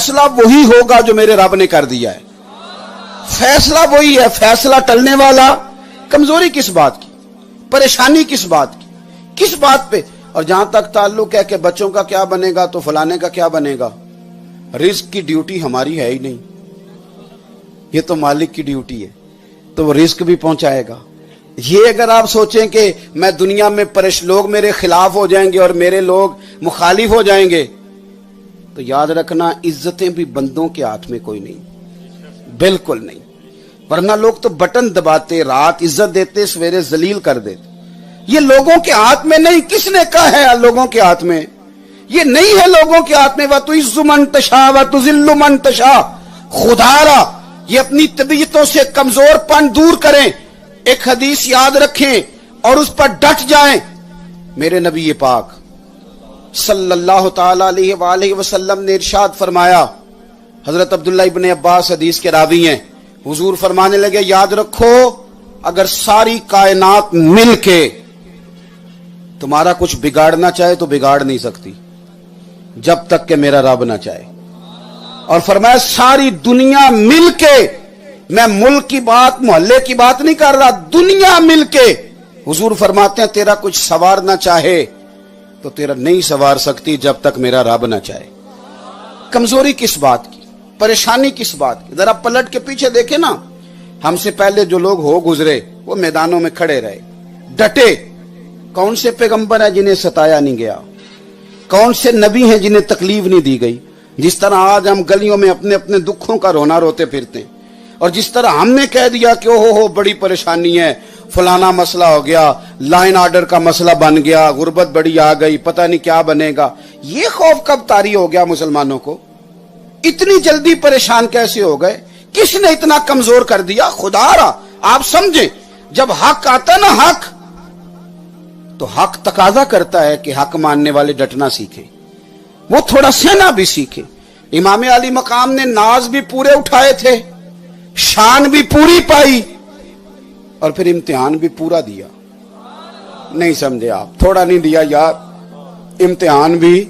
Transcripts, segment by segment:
फैसला वही होगा जो मेरे रब ने कर दिया है। फैसला वही है, फैसला टलने वाला। कमजोरी किस बात की, परेशानी किस बात की, किस बात पे? और जहां तक ताल्लुक है कि बच्चों का क्या बनेगा तो फलाने का क्या बनेगा, रिस्क की ड्यूटी हमारी है ही नहीं, ये तो मालिक की ड्यूटी है, तो वो रिस्क भी पहुंचाएगा। ये अगर आप सोचें कि मैं दुनिया में लोग मेरे खिलाफ हो जाएंगे और मेरे लोग मुखालिफ हो जाएंगे, तो याद रखना इज्जतें भी बंदों के हाथ में कोई नहीं, बिल्कुल नहीं। वरना लोग तो बटन दबाते, रात इज्जत देते, सवेरे जलील कर देते। ये लोगों के हाथ में नहीं। किसने कहा है लोगों के हाथ में? ये नहीं है लोगों के हाथ में। व तु इज्जु मन तशा व तुजिल्लु मन तशा। खुदारा ये अपनी तबीयतों से कमजोरपन दूर करें, एक हदीस याद रखें और उस पर डट जाएं। मेरे नबी पाक सल्लल्लाहु ताला अलैहि वसल्लम ने इरशाद फरमाया, हजरत अब्दुल्ला इब्ने अब्बास हदीस के रावी हैं, हुजूर फरमाने लगे, याद रखो अगर सारी कायनात मिलके तुम्हारा कुछ बिगाड़ना चाहे तो बिगाड़ नहीं सकती जब तक कि मेरा रब ना चाहे। और फरमाया सारी दुनिया मिलके, मैं मुल्क की बात मोहल्ले की बात नहीं कर रहा, दुनिया मिलके, हुजूर फरमाते हैं तेरा कुछ सवार ना चाहे तो तेरा नहीं सवार सकती जब तक मेरा रब ना चाहे। कमजोरी किस बात की, परेशानी किस बात की? जरा पलट के पीछे देखे ना, हमसे पहले जो लोग हो गुजरे वो मैदानों में खड़े रहे, डटे। कौन से पैगंबर है जिन्हें सताया नहीं गया? कौन से नबी हैं जिन्हें तकलीफ नहीं दी गई? जिस तरह आज हम गलियों में अपने अपने दुखों का रोना रोते फिरते हैं, और जिस तरह हमने कह दिया कि ओहो बड़ी परेशानी है, फलाना मसला हो गया, लाइन आर्डर का मसला बन गया, गुर्बत बड़ी आ गई, पता नहीं क्या बनेगा। ये खौफ कब तारी हो गया मुसलमानों को? इतनी जल्दी परेशान कैसे हो गए? किसने इतना कमजोर कर दिया? खुदारा आप समझे, जब हक आता ना हक, तो हक तकाजा करता है कि हक मानने वाले डटना सीखे, वो थोड़ा सहना भी सीखे। इमाम अली मकाम ने नाज भी पूरे उठाए थे, शान भी पूरी पाई, और फिर इम्तिहान भी पूरा दिया। नहीं समझे आप? थोड़ा नहीं दिया यार, इम्तिहान भी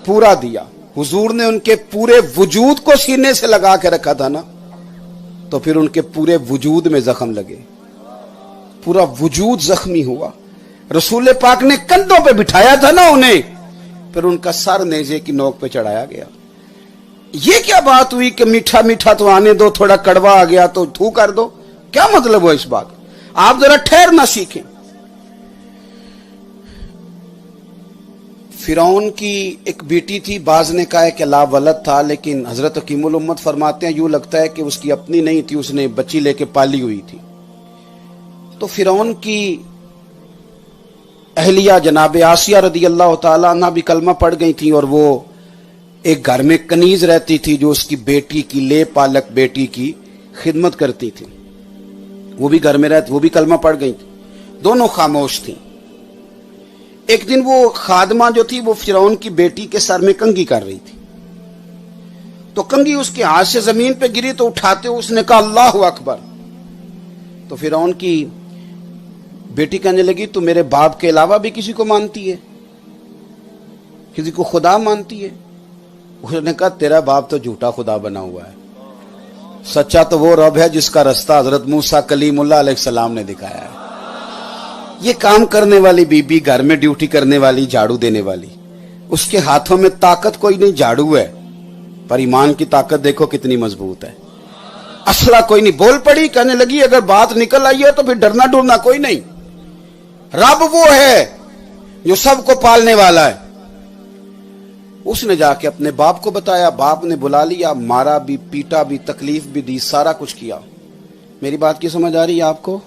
पूरा दिया। हुजूर ने उनके पूरे वजूद को सीने से लगा के रखा था ना, तो फिर उनके पूरे वजूद में जख्म लगे, पूरा वजूद जख्मी हुआ। रसूल पाक ने कंधों पे बिठाया था ना उन्हें, फिर उनका सर नेज़े की नोक पे चढ़ाया गया। ये क्या बात हुई कि मीठा मीठा तो आने दो, थोड़ा कड़वा आ गया तो थू कर दो? क्या मतलब हुआ इस बात? आप जरा ठहरना सीखें। फिरौन की एक बेटी थी, बाज ने कहा है कि ला वलद था, लेकिन हजरत हकीमुल उम्मत फरमाते हैं यूं लगता है कि उसकी अपनी नहीं थी, उसने बच्ची लेके पाली हुई थी। तो फिरौन की अहलिया जनाब आसिया रदी अल्लाह ताला अन्हा भी कलमा पढ़ गई थी, और वो एक घर में कनीज रहती थी जो उसकी बेटी की, ले पालक बेटी की खिदमत करती थी। वो भी घर में रहती, वो भी कलमा पढ़ गई थी, दोनों खामोश थी। एक दिन वो खादमा जो थी वो फिरौन की बेटी के सर में कंघी कर रही थी, तो कंघी उसके हाथ से जमीन पे गिरी, तो उठाते हुए उसने कहा अल्लाहु अकबर। तो फिरौन की बेटी कहने लगी तू मेरे बाप के अलावा भी किसी को मानती है, किसी को खुदा मानती है? उसने कहा तेरा बाप तो झूठा खुदा बना हुआ है, सच्चा तो वो रब है जिसका रास्ता हजरत मूसा कलीमुल्लाह अलैहिस्सलाम ने दिखाया है। ये काम करने वाली बीबी, घर में ड्यूटी करने वाली, झाड़ू देने वाली, उसके हाथों में ताकत कोई नहीं, झाड़ू है, पर ईमान की ताकत देखो कितनी मजबूत है। असला कोई नहीं। बोल पड़ी, कहने लगी अगर बात निकल आई है तो फिर डरना डरना कोई नहीं। रब वो है जो सबको पालने वाला है। उसने जाके अपने बाप को बताया, बाप ने बुला लिया, मारा भी, पीटा भी, तकलीफ भी दी, सारा कुछ किया। मेरी बात की समझ आ रही है आपको?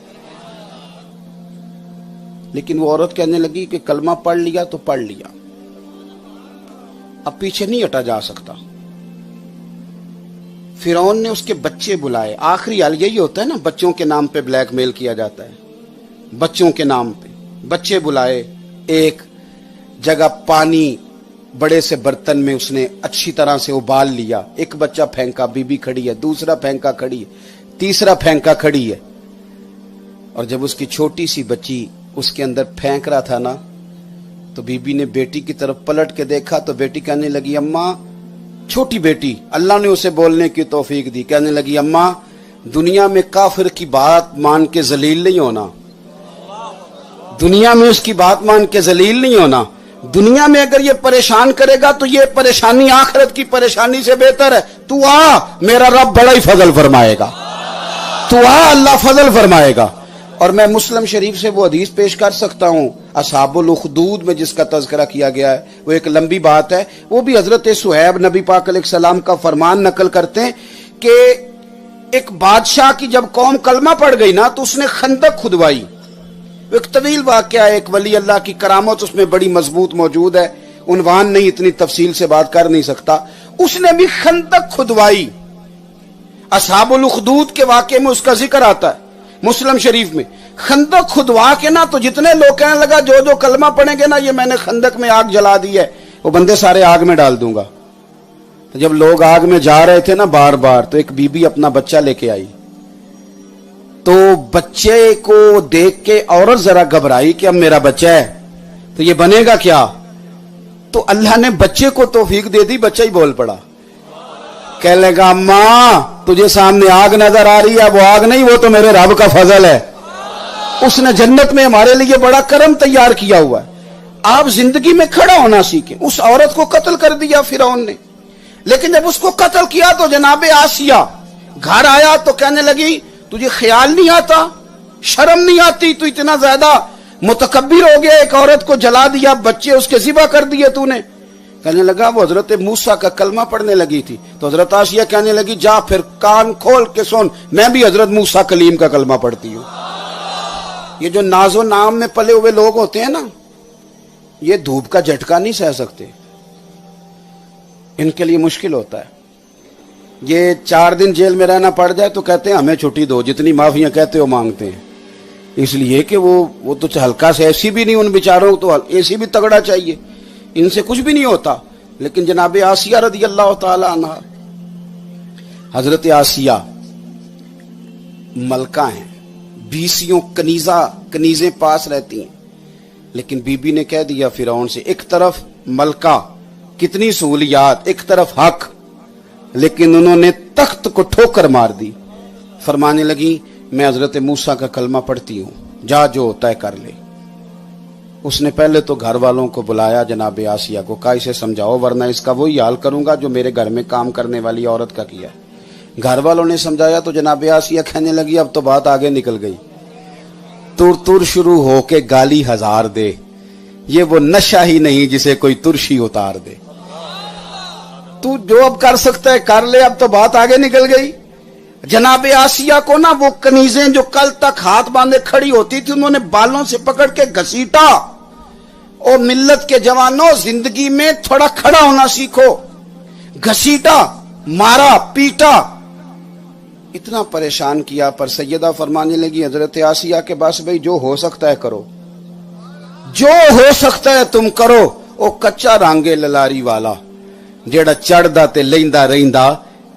लेकिन वो औरत कहने लगी कि कलमा पढ़ लिया तो पढ़ लिया, अब पीछे नहीं हटा जा सकता। फिरौन ने उसके बच्चे बुलाए। आखिरी हाल यही होता है ना, बच्चों के नाम पे ब्लैकमेल किया जाता है, बच्चों के नाम पे बच्चे बुलाए। एक जगह पानी बड़े से बर्तन में उसने अच्छी तरह से उबाल लिया, एक बच्चा फेंका, बीबी खड़ी है, दूसरा फेंका खड़ी है, तीसरा फेंका खड़ी है। और जब उसकी छोटी सी बच्ची उसके अंदर फेंक रहा था ना, तो बीबी ने बेटी की तरफ पलट के देखा, तो बेटी कहने लगी अम्मा छोटी बेटी, अल्लाह ने उसे बोलने की तौफीक दी। कहने लगी अम्मा दुनिया में काफिर की बात मान के जलील नहीं होना, दुनिया में उसकी बात मान के जलील नहीं होना। दुनिया में अगर ये परेशान करेगा तो ये परेशानी आखिरत की परेशानी से बेहतर है। तू आ, मेरा रब बड़ा ही फजल फरमाएगा, तू आ, अल्लाह फजल फरमाएगा। और मैं मुस्लिम शरीफ से वो हदीस पेश कर सकता हूं असहाबुल उखदूद में जिसका तज़किरा किया गया है। वो एक लंबी बात है, वो भी हजरत सुहैब नबी पाक अलैहिस्सलाम का फरमान नकल करते हैं कि एक बादशाह की जब कौम कलमा पड़ गई ना तो उसने खंदक खुदवाई। एक तवील वाकया है, एक वली अल्लाह की करामत उसमें बड़ी मजबूत मौजूद है, उन्वान नहीं, इतनी तफसील से बात कर नहीं सकता। उसने भी खंदक खुदवाई। असहाबुल उखदूद के वाकये में उसका जिक्र आता है मुस्लिम शरीफ में। खंदक खुदवा के ना तो जितने लोग कहने लगा जो जो कलमा पड़ेंगे ना ये मैंने खंदक में आग जला दी है, वो बंदे सारे आग में डाल दूंगा। तो जब लोग आग में जा रहे थे ना बार बार, तो एक बीबी अपना बच्चा लेके आई। तो बच्चे को देख के औरत जरा घबराई कि अब मेरा बच्चा है तो ये बनेगा क्या। तो अल्लाह ने बच्चे को तौफीक दे दी, बच्चा ही बोल पड़ा। कह लेगा अम्मा तुझे सामने आग नजर आ रही है, वो आग नहीं, वो तो मेरे रब का फजल है, उसने जन्नत में हमारे लिए बड़ा करम तैयार किया हुआ है। आप जिंदगी में खड़ा होना सीखें। उस औरत को कत्ल कर दिया फिरौन ने, लेकिन जब उसको कत्ल किया तो जनाबे आसिया घर आया तो कहने लगी तुझे ख्याल नहीं आता, शर्म नहीं आती, तू इतना ज्यादा मुतकब्बिर हो गया, एक औरत को जला दिया, बच्चे उसके ज़िबा कर दिए तूने। कहने लगा वो हजरत मूसा का कलमा पढ़ने लगी थी। तो हजरत आसिया कहने लगी जा फिर कान खोल के सुन, मैं भी हजरत मूसा कलीम का कलमा पढ़ती हूं। ये जो नाजो नाम में पले हुए लोग होते हैं ना, ये धूप का झटका नहीं सह सकते, इनके लिए मुश्किल होता है। ये 4 दिन जेल में रहना पड़ जाए तो कहते हैं हमें छुट्टी दो, जितनी माफियां कहते हो मांगते हैं। इसलिए कि वो तो हल्का से ऐसी भी नहीं, उन बेचारों को तो ऐसी भी तगड़ा चाहिए, इनसे कुछ भी नहीं होता। लेकिन जनाब आसिया रदी अल्लाह ताला अन्हा, हजरत आसिया मलका हैं, बीसियों कनीजें पास रहती हैं। लेकिन बीबी ने कह दिया फिरौन से, एक तरफ मलका कितनी सहूलियात, एक तरफ हक, लेकिन उन्होंने तख्त को ठोकर मार दी। फरमाने लगी मैं हजरत मूसा का कलमा पढ़ती हूं, जा जो तय कर ले। उसने पहले तो घर वालों को बुलाया, जनाब आसिया को कहा इसे समझाओ वरना इसका वही हाल करूंगा जो मेरे घर में काम करने वाली औरत का किया। घर वालों ने समझाया तो जनाब आसिया कहने लगी अब तो बात आगे निकल गई, तुर तुर शुरू होके गाली हजार दे, ये वो नशा ही नहीं जिसे कोई तुरशी उतार दे। तू जो अब कर सकता है कर ले, अब तो बात आगे निकल गई। जनाब आसिया को ना वो कनीजें जो कल तक हाथ बांधे खड़ी होती थी, उन्होंने बालों से पकड़ के घसीटा। और मिल्लत के जवानों जिंदगी में थोड़ा खड़ा होना सीखो। घसीटा, मारा, पीटा, इतना परेशान किया। पर सैयदा फरमाने लगी हजरत आसिया के बस भाई जो हो सकता है करो, जो हो सकता है तुम करो। ओ कच्चा रांगे ललारी वाला जेड़ा चढ़दा ते लैंदा रहिंदा,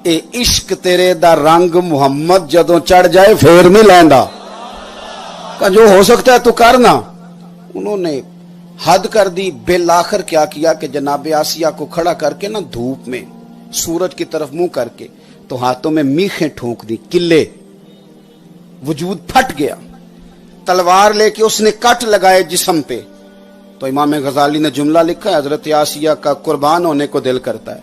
ए इश्क तेरे दा रंग मुहम्मद जदों चढ़ जाए फेर नहीं लैंदा। का जो हो सकता है तू करना। उन्होंने हद कर दी। बिल आखिर क्या किया कि जनाब आसिया को खड़ा करके ना धूप में सूरज की तरफ मुंह करके तो हाथों में मीखें ठोंक दी, किले, वजूद फट गया। तलवार लेके उसने कट लगाए जिस्म पे। तो इमाम गजाली ने जुमला लिखा है हजरत आसिया का कुर्बान होने को दिल करता है।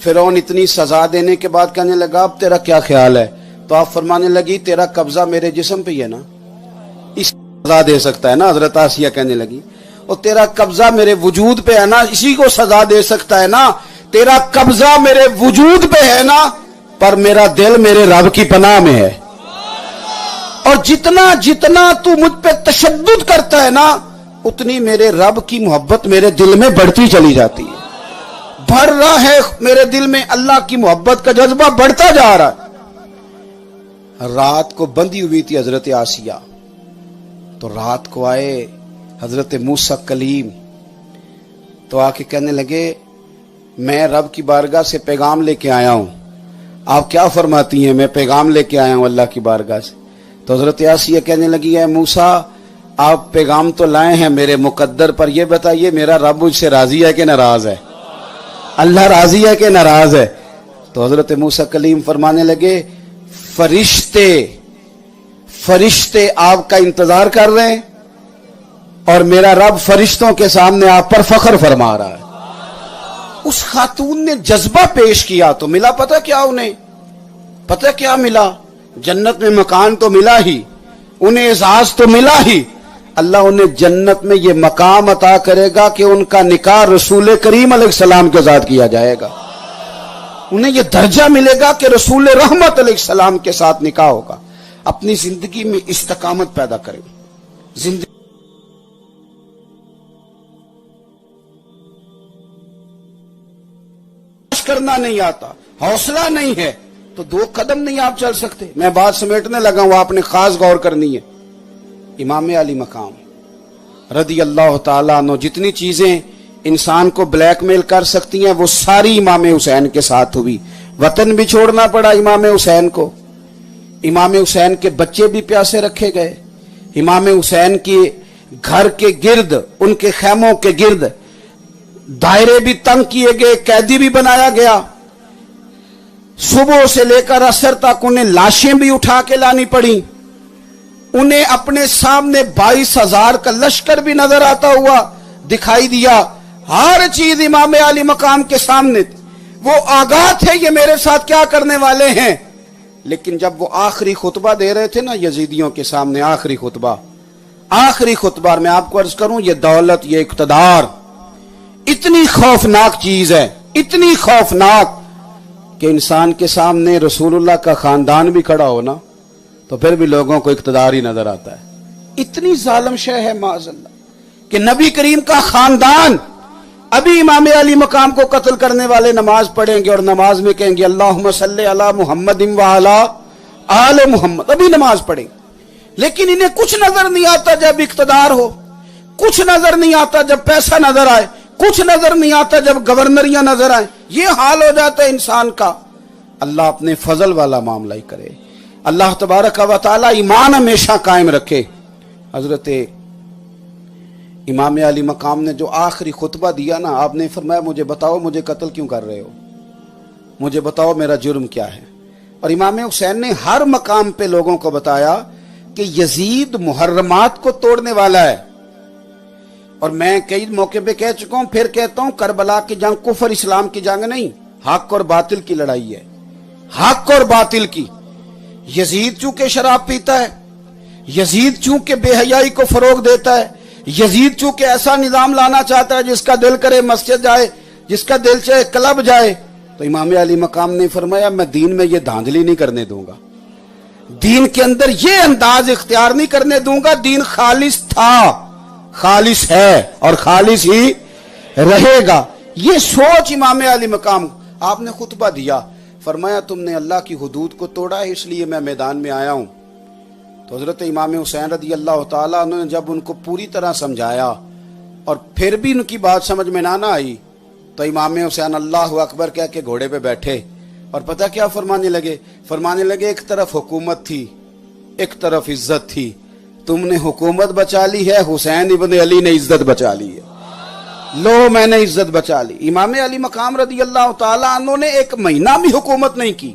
फिरौन इतनी सजा देने के बाद कहने लगा अब तेरा क्या ख्याल है। तो आप फरमाने लगी तेरा कब्जा मेरे जिस्म पे है ना, इस सजा दे सकता है ना। हजरत आसिया कहने लगी और तेरा कब्जा मेरे वजूद पे है ना, इसी को सजा दे सकता है ना। तेरा कब्जा मेरे वजूद पे है ना, पर मेरा दिल मेरे रब की पनाह में है। और जितना जितना तू मुझ पे तशद्दुद करता है ना, उतनी मेरे रब की मोहब्बत मेरे दिल में बढ़ती चली जाती है। भर रहा है मेरे दिल में अल्लाह की मोहब्बत का जज्बा, बढ़ता जा रहा है। रात को बंधी हुई थी हजरत आसिया, तो रात को आए हजरत मूसा कलीम, तो आके कहने लगे मैं रब की बारगाह से पैगाम लेके आया हूं। आप क्या फरमाती हैं? मैं पैगाम लेके आया हूं अल्लाह की बारगाह से। तो हजरत आसिया कहने लगी है मूसा आप पैगाम तो लाए हैं मेरे मुकद्दर पर, यह बताइए मेरा रब मुझसे राजी है कि नाराज है? اللہ راضی ہے کہ ناراض ہے؟ تو حضرت موسیٰ کلیم فرمانے لگے فرشتے آپ کا انتظار کر رہے ہیں اور میرا رب فرشتوں کے سامنے آپ پر فخر فرما رہا ہے۔ اس خاتون نے جذبہ پیش کیا تو ملا پتہ کیا؟ انہیں پتہ کیا ملا؟ جنت میں مکان تو ملا ہی، انہیں اعزاز تو ملا ہی، اللہ انہیں جنت میں یہ مقام عطا کرے گا کہ ان کا نکاح رسول کریم علیہ السلام کے ساتھ کیا جائے گا۔ انہیں یہ درجہ ملے گا کہ رسول رحمت علیہ السلام کے ساتھ نکاح ہوگا۔ اپنی زندگی میں استقامت پیدا کریں، زندگی کرنا نہیں آتا، حوصلہ نہیں ہے تو 2 قدم نہیں آپ چل سکتے۔ میں بات سمیٹنے لگا ہوں، آپ نے خاص غور کرنی ہے۔ امام علی مقام رضی اللہ تعالیٰ عنہ، جتنی چیزیں انسان کو بلیک میل کر سکتی ہیں وہ ساری امام حسین کے ساتھ ہوئی۔ وطن بھی چھوڑنا پڑا امام حسین کو، امام حسین کے بچے بھی پیاسے رکھے گئے، امام حسین کے گھر کے گرد، ان کے خیموں کے گرد دائرے بھی تنگ کیے گئے، قیدی بھی بنایا گیا۔ صبح سے لے کر عصر تک انہیں لاشیں بھی اٹھا کے لانی پڑی، انہیں اپنے سامنے 22,000 کا لشکر بھی نظر آتا ہوا دکھائی دیا۔ ہر چیز امام علی مقام کے سامنے تھی، وہ آگاہ تھے یہ میرے ساتھ کیا کرنے والے ہیں۔ لیکن جب وہ آخری خطبہ دے رہے تھے نا یزیدیوں کے سامنے، آخری خطبہ میں آپ کو عرض کروں، یہ دولت، یہ اقتدار اتنی خوفناک چیز ہے، اتنی خوفناک کہ انسان کے سامنے رسول اللہ کا خاندان بھی کھڑا ہو نا تو پھر بھی لوگوں کو اقتدار ہی نظر آتا ہے۔ اتنی ظالم شے ہے معاذ اللہ کہ نبی کریم کا خاندان، ابھی امام علی مقام کو قتل کرنے والے نماز پڑھیں گے اور نماز میں کہیں گے اللہم صلی علی محمد وعلی آل محمد، ابھی نماز پڑھیں گے، لیکن انہیں کچھ نظر نہیں آتا جب اقتدار ہو، کچھ نظر نہیں آتا جب پیسہ نظر آئے، کچھ نظر نہیں آتا جب گورنریاں نظر آئیں۔ یہ حال ہو جاتا ہے انسان کا۔ اللہ اپنے فضل والا معاملہ ہی کرے، اللہ تبارک و تعالی ایمان ہمیشہ قائم رکھے۔ حضرت امام علی مقام نے جو آخری خطبہ دیا نا، آپ نے فرمایا مجھے بتاؤ مجھے قتل کیوں کر رہے ہو، مجھے بتاؤ میرا جرم کیا ہے۔ اور امام حسین نے ہر مقام پہ لوگوں کو بتایا کہ یزید محرمات کو توڑنے والا ہے، اور میں کئی موقع پہ کہہ چکا ہوں، پھر کہتا ہوں، کربلا کی جنگ کفر اسلام کی جنگ نہیں، حق اور باطل کی لڑائی ہے، حق اور باطل کی۔ یزید چونکہ شراب پیتا ہے، یزید چونکہ بے حیائی کو فروغ دیتا ہے، یزید چونکہ ایسا نظام لانا چاہتا ہے جس کا دل کرے مسجد جائے، جس کا دل چاہے کلب جائے، تو امام علی مقام نے فرمایا میں دین میں یہ دھاندلی نہیں کرنے دوں گا، دین کے اندر یہ انداز اختیار نہیں کرنے دوں گا۔ دین خالص تھا، خالص ہے اور خالص ہی رہے گا۔ یہ سوچ امام علی مقام، آپ نے خطبہ دیا، فرمایا تم نے اللہ کی حدود کو توڑا ہے، اس لیے میں میدان میں آیا ہوں۔ تو حضرت امام حسین رضی اللہ تعالیٰ عنہ نے جب ان کو پوری طرح سمجھایا اور پھر بھی ان کی بات سمجھ میں نہ آئی تو امام حسین اللہ اکبر کہہ کے گھوڑے پہ بیٹھے اور پتہ کیا فرمانے لگے ایک طرف حکومت تھی، ایک طرف عزت تھی، تم نے حکومت بچا لی ہے، حسین ابن علی نے عزت بچا لی ہے، لو میں نے عزت بچا لی۔ امام علی مقام رضی اللہ تعالیٰ عنہ نے 1 مہینہ بھی حکومت نہیں کی،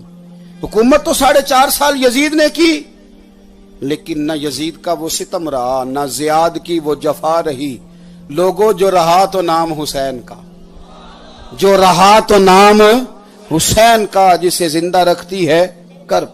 حکومت تو 4.5 سال یزید نے کی، لیکن نہ یزید کا وہ ستم رہا، نہ زیاد کی وہ جفا رہی۔ لوگوں جو رہا تو نام حسین کا، جو رہا تو نام حسین کا، جسے زندہ رکھتی ہے کرب۔